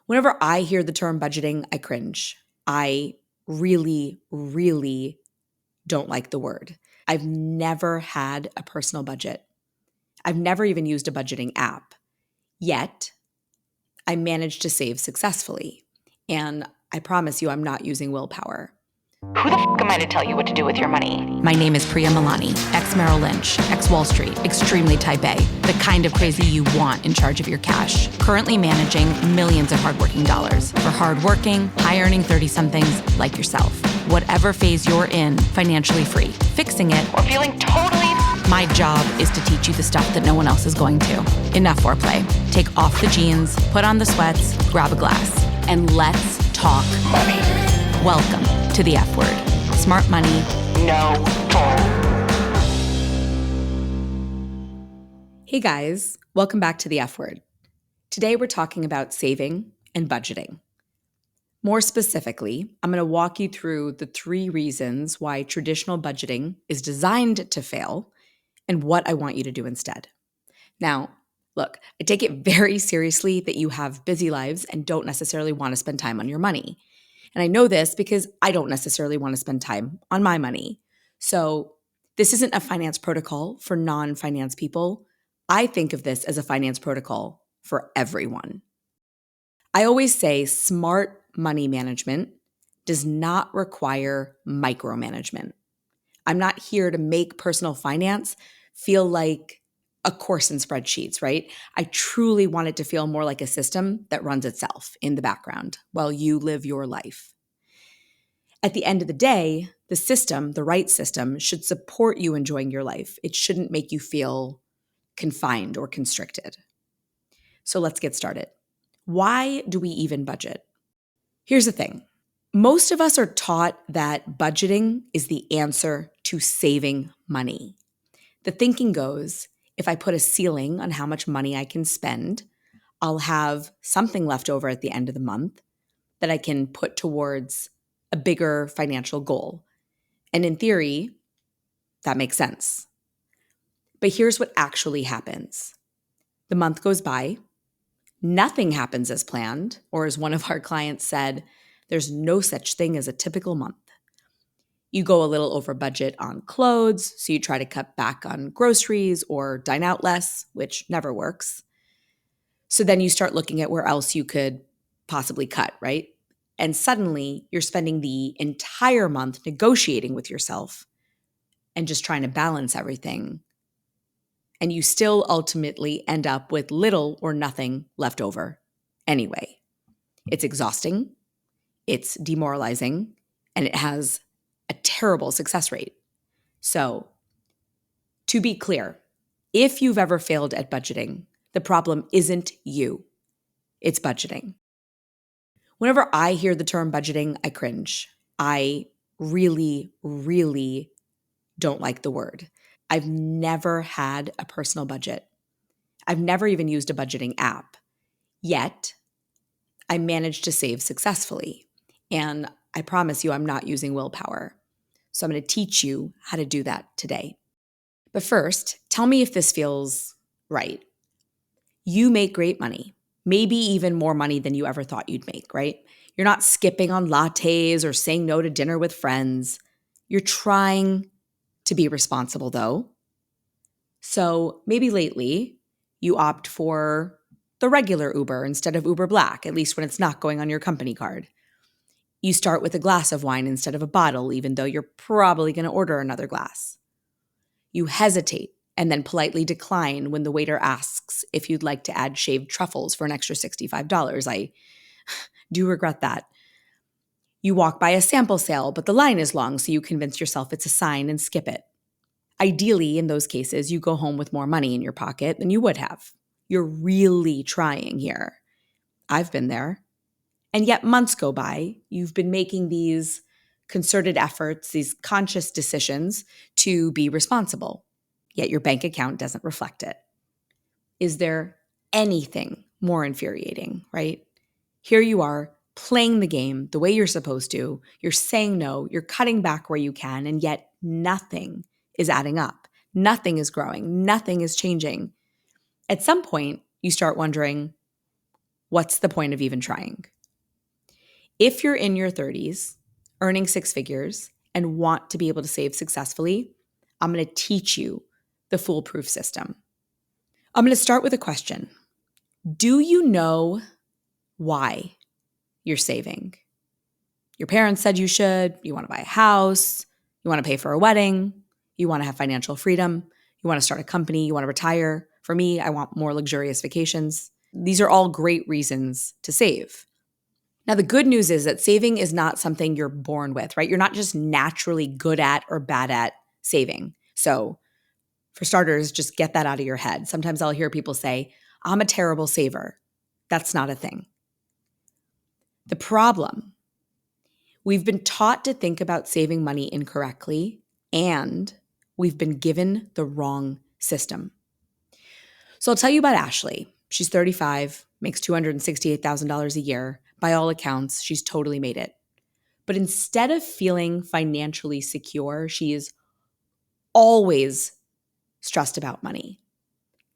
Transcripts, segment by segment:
Whenever I hear the term budgeting, I cringe. I really, really don't like the word. I've never had a personal budget. I've never even used a budgeting app. Yet, I managed to save successfully. And I promise you, I'm not using willpower. Who the f am I to tell you what to do with your money? My name is Priya Malani, ex-Merrill Lynch, ex-Wall Street, extremely type A, the kind of crazy you want in charge of your cash. Currently managing millions of hardworking dollars for hardworking, high-earning 30-somethings like yourself. Whatever phase you're in, financially free, fixing it, Or feeling totally my job is to teach you the stuff that no one else is going to. Enough foreplay. Take off the jeans, put on the sweats, grab a glass, and let's talk money. Welcome to the F word. Smart money. No bull. Hey guys, welcome back to the F word. Today we're talking about saving and budgeting. More specifically, I'm going to walk you through the 3 reasons why traditional budgeting is designed to fail and what I want you to do instead. Now, look, I take it very seriously that you have busy lives and don't necessarily want to spend time on your money. And I know this because I don't necessarily want to spend time on my money. So this isn't a finance protocol for non-finance people. I think of this as a finance protocol for everyone. I always say smart money management does not require micromanagement. I'm not here to make personal finance feel like a course in spreadsheets, right? I truly want it to feel more like a system that runs itself in the background while you live your life. At the end of the day, the system, the right system, should support you enjoying your life. It shouldn't make you feel confined or constricted. So let's get started. Why do we even budget? Here's the thing. Most of us are taught that budgeting is the answer to saving money. The thinking goes, if I put a ceiling on how much money I can spend, I'll have something left over at the end of the month that I can put towards a bigger financial goal. And in theory, that makes sense. But here's what actually happens. The month goes by, nothing happens as planned, or as one of our clients said, there's no such thing as a typical month. You go a little over budget on clothes, so you try to cut back on groceries or dine out less, which never works. So then you start looking at where else you could possibly cut, right? And suddenly you're spending the entire month negotiating with yourself and just trying to balance everything. And you still ultimately end up with little or nothing left over anyway. It's exhausting, it's demoralizing, and it has a terrible success rate. So, to be clear, if you've ever failed at budgeting, the problem isn't you, it's budgeting. Whenever I hear the term budgeting, I cringe. I really, really don't like the word. I've never had a personal budget. I've never even used a budgeting app. Yet, I managed to save successfully. And I promise you, I'm not using willpower. So I'm going to teach you how to do that today. But first, tell me if this feels right. You make great money, maybe even more money than you ever thought you'd make, right? You're not skipping on lattes or saying no to dinner with friends. You're trying to be responsible though. So maybe lately you opt for the regular Uber instead of Uber Black, at least when it's not going on your company card. You start with a glass of wine instead of a bottle, even though you're probably going to order another glass. You hesitate and then politely decline when the waiter asks if you'd like to add shaved truffles for an extra $65. I do regret that. You walk by a sample sale, but the line is long, so you convince yourself it's a sign and skip it. Ideally, in those cases, you go home with more money in your pocket than you would have. You're really trying here. I've been there. And yet months go by, you've been making these concerted efforts, these conscious decisions to be responsible, yet your bank account doesn't reflect it. Is there anything more infuriating, right? Here you are playing the game the way you're supposed to. You're saying no, you're cutting back where you can, and yet nothing is adding up. Nothing is growing. Nothing is changing. At some point, you start wondering, what's the point of even trying? If you're in your 30s, earning six figures, and want to be able to save successfully, I'm going to teach you the foolproof system. I'm going to start with a question. Do you know why you're saving? Your parents said you should. You want to buy a house. You want to pay for a wedding. You want to have financial freedom. You want to start a company. You want to retire. For me, I want more luxurious vacations. These are all great reasons to save. Now, the good news is that saving is not something you're born with, right? You're not just naturally good at or bad at saving. So, for starters, just get that out of your head. Sometimes I'll hear people say, I'm a terrible saver. That's not a thing. The problem, we've been taught to think about saving money incorrectly, and we've been given the wrong system. So I'll tell you about Ashley. She's 35, makes $268,000 a year. By all accounts, she's totally made it. But instead of feeling financially secure, she is always stressed about money.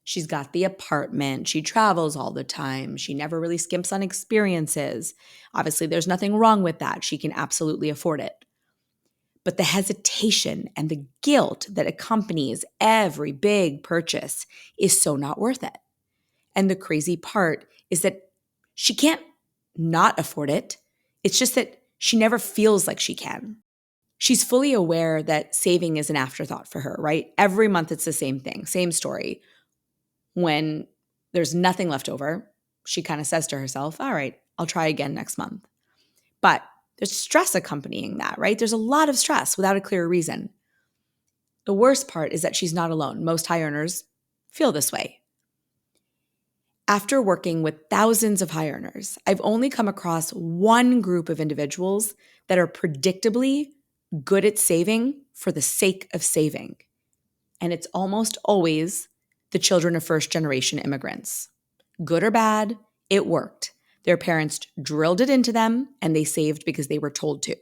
She's got the apartment. She travels all the time. She never really skimps on experiences. Obviously, there's nothing wrong with that. She can absolutely afford it. But the hesitation and the guilt that accompanies every big purchase is so not worth it. And the crazy part is that she can't not afford it. It's just that she never feels like she can. She's fully aware that saving is an afterthought for her, right? Every month it's the same thing, same story. When there's nothing left over, she kind of says to herself, all right, I'll try again next month. But there's stress accompanying that, right? There's a lot of stress without a clear reason. The worst part is that she's not alone. Most high earners feel this way. After working with thousands of high earners, I've only come across one group of individuals that are predictably good at saving for the sake of saving. And it's almost always the children of first-generation immigrants. Good or bad, it worked. Their parents drilled it into them, and they saved because they were told to.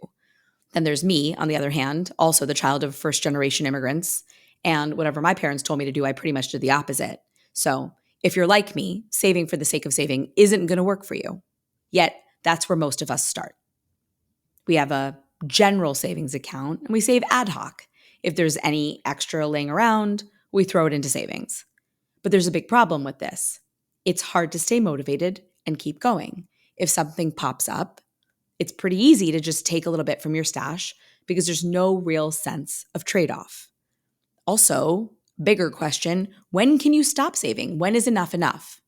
Then there's me, on the other hand, also the child of first-generation immigrants. And whatever my parents told me to do, I pretty much did the opposite. So if you're like me, saving for the sake of saving isn't going to work for you. Yet, that's where most of us start. We have a general savings account, and we save ad hoc. If there's any extra laying around, we throw it into savings. But there's a big problem with this. It's hard to stay motivated and keep going. If something pops up, it's pretty easy to just take a little bit from your stash because there's no real sense of trade-off. Also, bigger question, when can you stop saving? When is enough enough?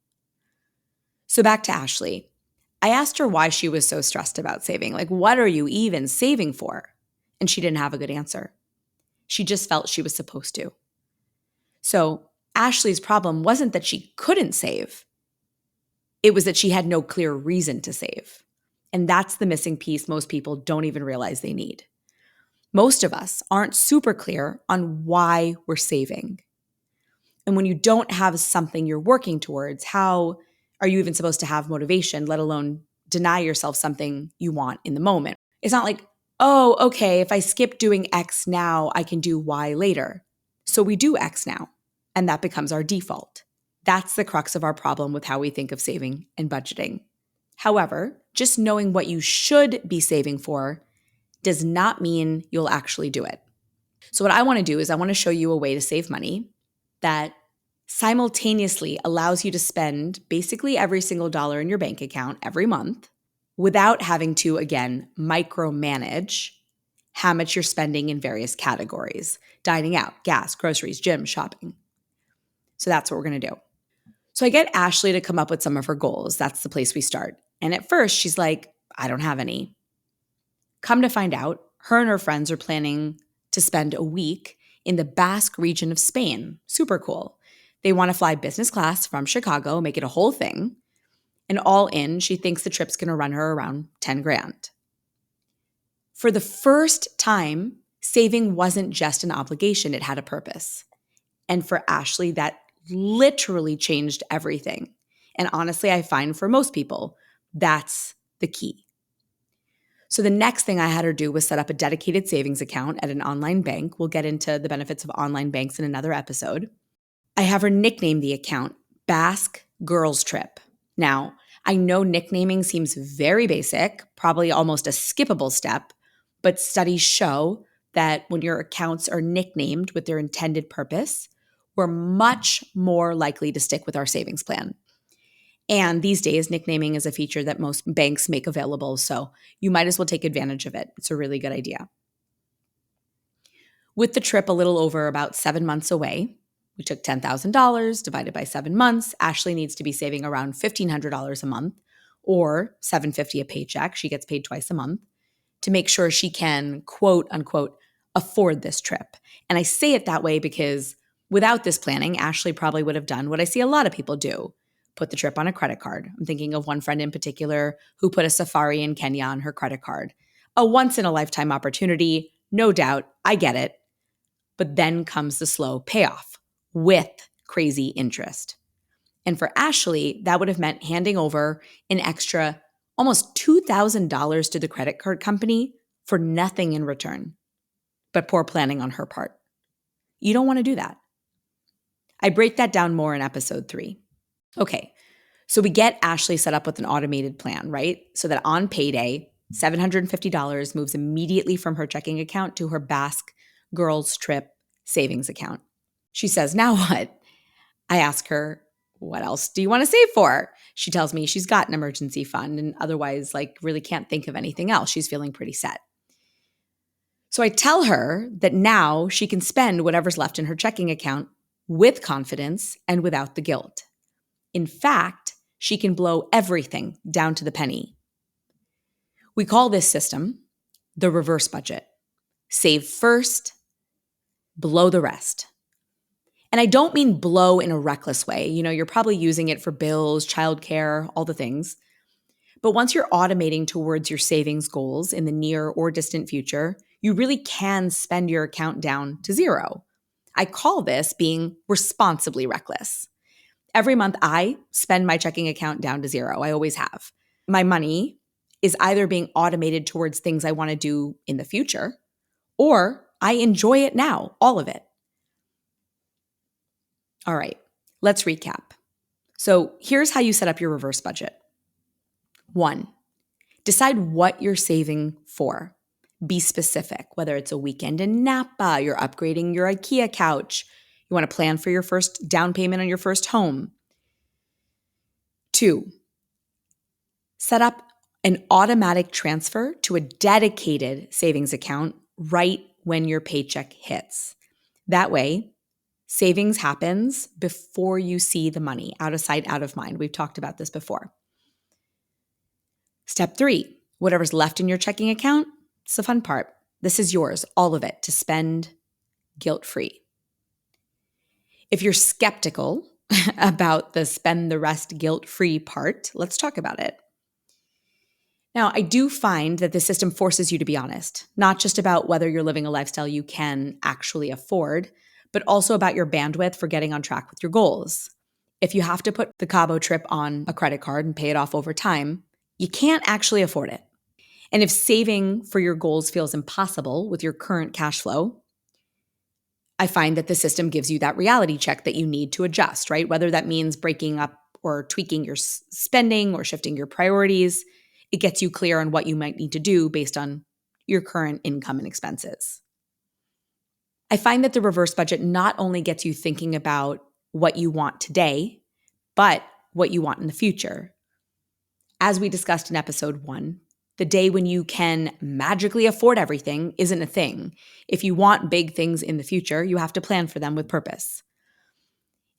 So back to Ashley. I asked her why she was so stressed about saving. Like, what are you even saving for? And she didn't have a good answer. She just felt she was supposed to. So Ashley's problem wasn't that she couldn't save. It was that she had no clear reason to save. And that's the missing piece most people don't even realize they need. Most of us aren't super clear on why we're saving. And when you don't have something you're working towards, how are you even supposed to have motivation, let alone deny yourself something you want in the moment? It's not like, oh, okay, if I skip doing X now, I can do Y later. So we do X now, and that becomes our default. That's the crux of our problem with how we think of saving and budgeting. However, just knowing what you should be saving for does not mean you'll actually do it. So what I want to do is I want to show you a way to save money that simultaneously allows you to spend basically every single dollar in your bank account every month without having to, again, micromanage how much you're spending in various categories: dining out, gas, groceries, gym, shopping. So that's what we're going to do. So I get Ashley to come up with some of her goals. That's the place we start. And at first, she's like, I don't have any. Come to find out, her and her friends are planning to spend a week in the Basque region of Spain. Super cool. They want to fly business class from Chicago, make it a whole thing. And all in, she thinks the trip's going to run her around 10 grand. For the first time, saving wasn't just an obligation, it had a purpose. And for Ashley, that literally changed everything. And honestly, I find for most people, that's the key. So the next thing I had her do was set up a dedicated savings account at an online bank. We'll get into the benefits of online banks in another episode. I have her nickname the account Basque Girls Trip. Now, I know nicknaming seems very basic, probably almost a skippable step, but studies show that when your accounts are nicknamed with their intended purpose, we're much more likely to stick with our savings plan. And these days, nicknaming is a feature that most banks make available, so you might as well take advantage of it. It's a really good idea. With the trip a little over about 7 months away, we took $10,000 divided by 7 months. Ashley needs to be saving around $1,500 a month or $750 a paycheck. She gets paid twice a month to make sure she can, quote unquote, afford this trip. And I say it that way because without this planning, Ashley probably would have done what I see a lot of people do, put the trip on a credit card. I'm thinking of one friend in particular who put a safari in Kenya on her credit card. A once in a lifetime opportunity, no doubt, I get it. But then comes the slow payoff with crazy interest. And for Ashley, that would have meant handing over an extra almost $2,000 to the credit card company for nothing in return, but poor planning on her part. You don't want to do that. I break that down more in episode 3. Okay, so we get Ashley set up with an automated plan, right? So that on payday, $750 moves immediately from her checking account to her Basque Girls Trip savings account. She says, now what? I ask her, what else do you want to save for? She tells me she's got an emergency fund and otherwise really can't think of anything else. She's feeling pretty set. So I tell her that now she can spend whatever's left in her checking account with confidence and without the guilt. In fact, she can blow everything down to the penny. We call this system the reverse budget. Save first, blow the rest. And I don't mean blow in a reckless way. You're probably using it for bills, childcare, all the things. But once you're automating towards your savings goals in the near or distant future, you really can spend your account down to zero. I call this being responsibly reckless. Every month I spend my checking account down to zero. I always have. My money is either being automated towards things I want to do in the future, or I enjoy it now, all of it. All right, let's recap. So here's how you set up your reverse budget. 1, decide what you're saving for. Be specific, whether it's a weekend in Napa, you're upgrading your IKEA couch, you want to plan for your first down payment on your first home. 2, set up an automatic transfer to a dedicated savings account right when your paycheck hits. That way, savings happens before you see the money, out of sight, out of mind. We've talked about this before. Step 3, whatever's left in your checking account, it's the fun part. This is yours, all of it, to spend guilt-free. If you're skeptical about the spend the rest guilt-free part, let's talk about it. Now, I do find that the system forces you to be honest, not just about whether you're living a lifestyle you can actually afford, but also about your bandwidth for getting on track with your goals. If you have to put the Cabo trip on a credit card and pay it off over time, you can't actually afford it. And if saving for your goals feels impossible with your current cash flow, I find that the system gives you that reality check that you need to adjust, right? Whether that means breaking up or tweaking your spending or shifting your priorities, it gets you clear on what you might need to do based on your current income and expenses. I find that the reverse budget not only gets you thinking about what you want today, but what you want in the future. As we discussed in episode 1, the day when you can magically afford everything isn't a thing. If you want big things in the future, you have to plan for them with purpose.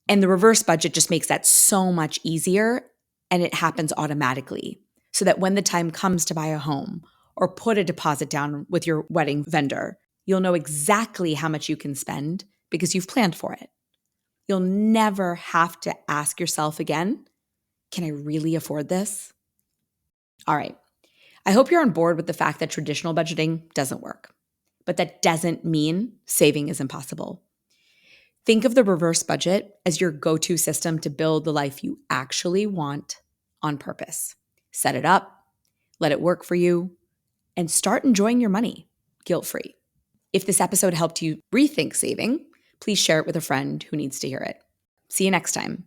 And the reverse budget just makes that so much easier, and it happens automatically. So that when the time comes to buy a home or put a deposit down with your wedding vendor, you'll know exactly how much you can spend because you've planned for it. You'll never have to ask yourself again, can I really afford this? All right. I hope you're on board with the fact that traditional budgeting doesn't work, but that doesn't mean saving is impossible. Think of the reverse budget as your go-to system to build the life you actually want on purpose. Set it up, let it work for you, and start enjoying your money guilt-free. If this episode helped you rethink saving, please share it with a friend who needs to hear it. See you next time.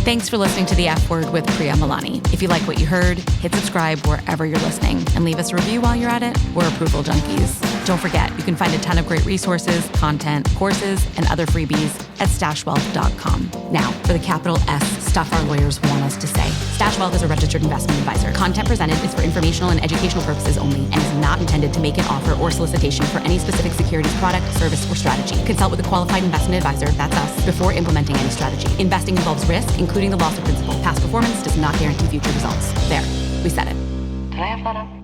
Thanks for listening to The F Word with Priya Malani. If you like what you heard, hit subscribe wherever you're listening and leave us a review while you're at it. We're approval junkies. Don't forget, you can find a ton of great resources, content, courses, and other freebies at stashwealth.com. Now, for the capital S stuff our lawyers want us to say. Stash Wealth is a registered investment advisor. Content presented is for informational and educational purposes only and is not intended to make an offer or solicitation for any specific securities, product, service, or strategy. Consult with a qualified investment advisor, that's us, before implementing any strategy. Investing involves risk, including the loss of principal. Past performance does not guarantee future results. There, we said it. Did I have that up?